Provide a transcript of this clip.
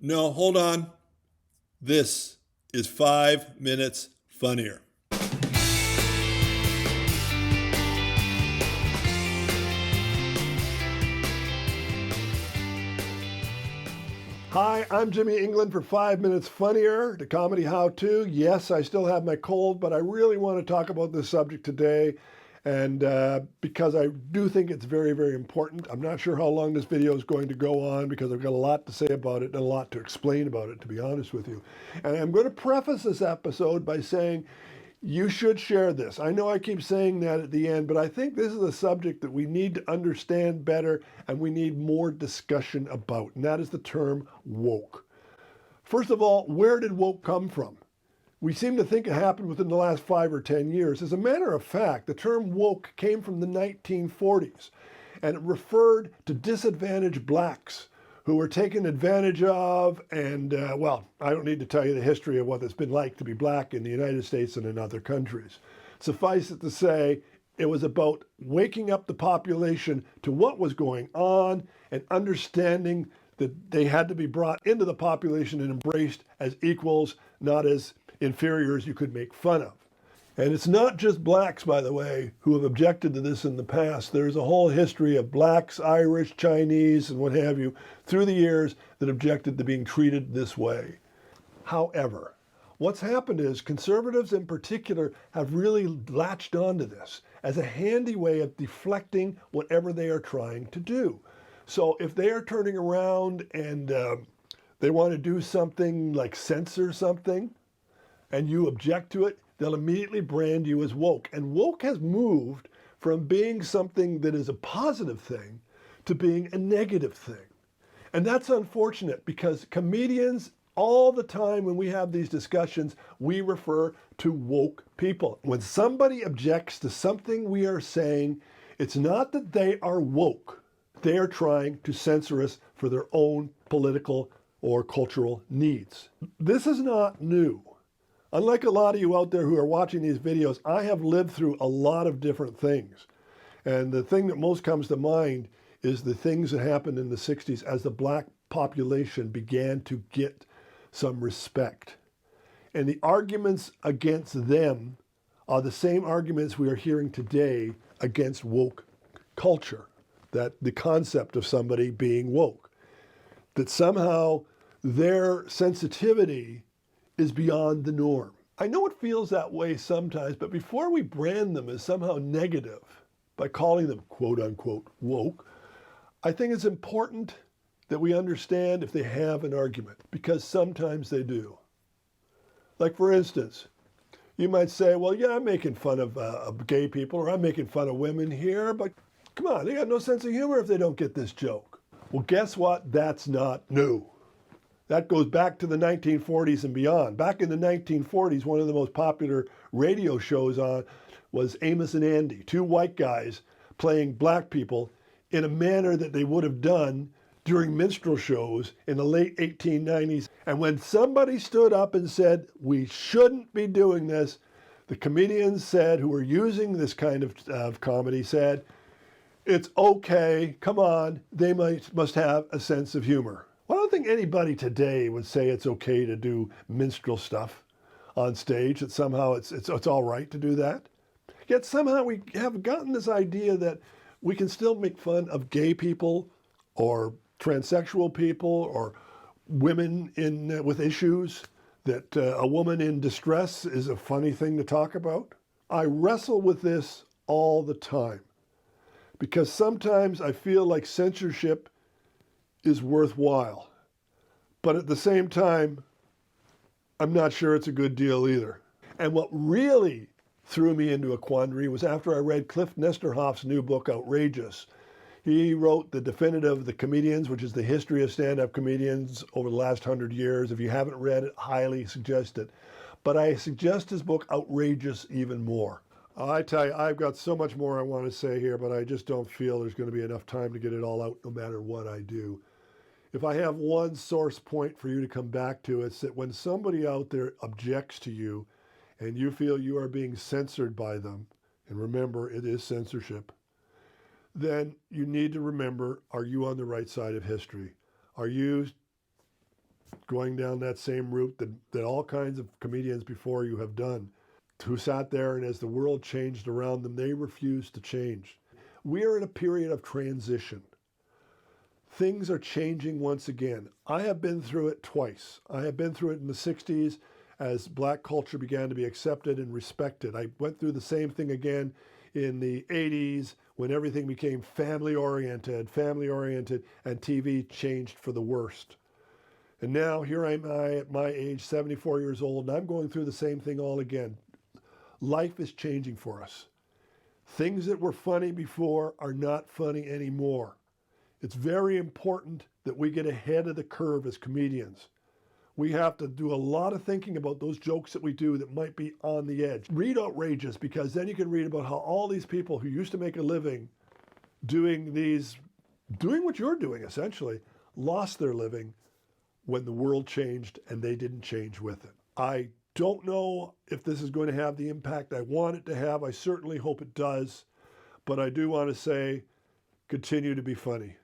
No, hold on. This is 5 minutes funnier. Hi, I'm Jimmy England for 5 Minutes Funnier, the comedy how-to. Yes, I still have my cold, but I really want to talk about this subject today, and because I do think it's very, very important. I'm not sure how long this video is going to go on because I've got a lot to say about it and a lot to explain about it, to be honest with you. And I'm going to preface this episode by saying you should share this. I know I keep saying that at the end, but I think this is a subject that we need to understand better and we need more discussion about, and that is the term woke. First of all, where did woke come from? We seem to think it happened within the last 5 or 10 years. As a matter of fact, the term woke came from the 1940s, and it referred to disadvantaged blacks who were taken advantage of, and well, I don't need to tell you the history of what it's been like to be black in the United States and in other countries. Suffice it to say, it was about waking up the population to what was going on and understanding that they had to be brought into the population and embraced as equals, not as inferiors you could make fun of. And it's not just blacks, by the way, who have objected to this in the past. There's a whole history of blacks, Irish, Chinese, and what have you, through the years that objected to being treated this way. However, what's happened is conservatives in particular have really latched onto this as a handy way of deflecting whatever they are trying to do. So if they are turning around and they want to do something like censor something, and you object to it, they'll immediately brand you as woke. And woke has moved from being something that is a positive thing to being a negative thing. And that's unfortunate because comedians, all the time when we have these discussions, we refer to woke people. When somebody objects to something we are saying, it's not that they are woke. They are trying to censor us for their own political or cultural needs. This is not new. Unlike a lot of you out there who are watching these videos, I have lived through a lot of different things. And the thing that most comes to mind is the things that happened in the 60s as the black population began to get some respect. And the arguments against them are the same arguments we are hearing today against woke culture. That the concept of somebody being woke. That somehow their sensitivity is beyond the norm. I know it feels that way sometimes, but before we brand them as somehow negative by calling them quote unquote woke, I think it's important that we understand if they have an argument, because sometimes they do. Like for instance, you might say, well, yeah, I'm making fun of gay people, or I'm making fun of women here, but come on, they got no sense of humor if they don't get this joke. Well, guess what? That's not new. That goes back to the 1940s and beyond. Back in the 1940s, one of the most popular radio shows on was Amos and Andy, two white guys playing black people in a manner that they would have done during minstrel shows in the late 1890s. And when somebody stood up and said, we shouldn't be doing this, the comedians said, who were using this kind of comedy, said, it's okay, come on, they must have a sense of humor. Well, I don't think anybody today would say it's okay to do minstrel stuff on stage, that somehow it's all right to do that. Yet somehow we have gotten this idea that we can still make fun of gay people or transsexual people or women with issues, that a woman in distress is a funny thing to talk about. I wrestle with this all the time because sometimes I feel like censorship is worthwhile. But at the same time, I'm not sure it's a good deal either. And what really threw me into a quandary was after I read Cliff Nesterhoff's new book, Outrageous. He wrote The Definitive of the Comedians, which is the history of stand-up comedians over the last 100 years. If you haven't read it, highly suggest it. But I suggest his book, Outrageous, even more. I tell you, I've got so much more I want to say here, but I just don't feel there's going to be enough time to get it all out no matter what I do. If I have one source point for you to come back to, it's that when somebody out there objects to you and you feel you are being censored by them, and remember, it is censorship, then you need to remember, are you on the right side of history? Are you going down that same route that all kinds of comedians before you have done, who sat there and as the world changed around them, they refused to change. We are in a period of transition. Things are changing once again. I have been through it twice. I have been through it in the 60s as black culture began to be accepted and respected. I went through the same thing again in the 80s when everything became family oriented, and TV changed for the worst. And now here am I at my age, 74 years old, and I'm going through the same thing all again. Life is changing for us. Things that were funny before are not funny anymore. It's very important that we get ahead of the curve as comedians. We have to do a lot of thinking about those jokes that we do that might be on the edge. Read Outrageous, because then you can read about how all these people who used to make a living doing what you're doing essentially, lost their living when the world changed and they didn't change with it. I don't know if this is going to have the impact I want it to have. I certainly hope it does. But I do want to say, continue to be funny.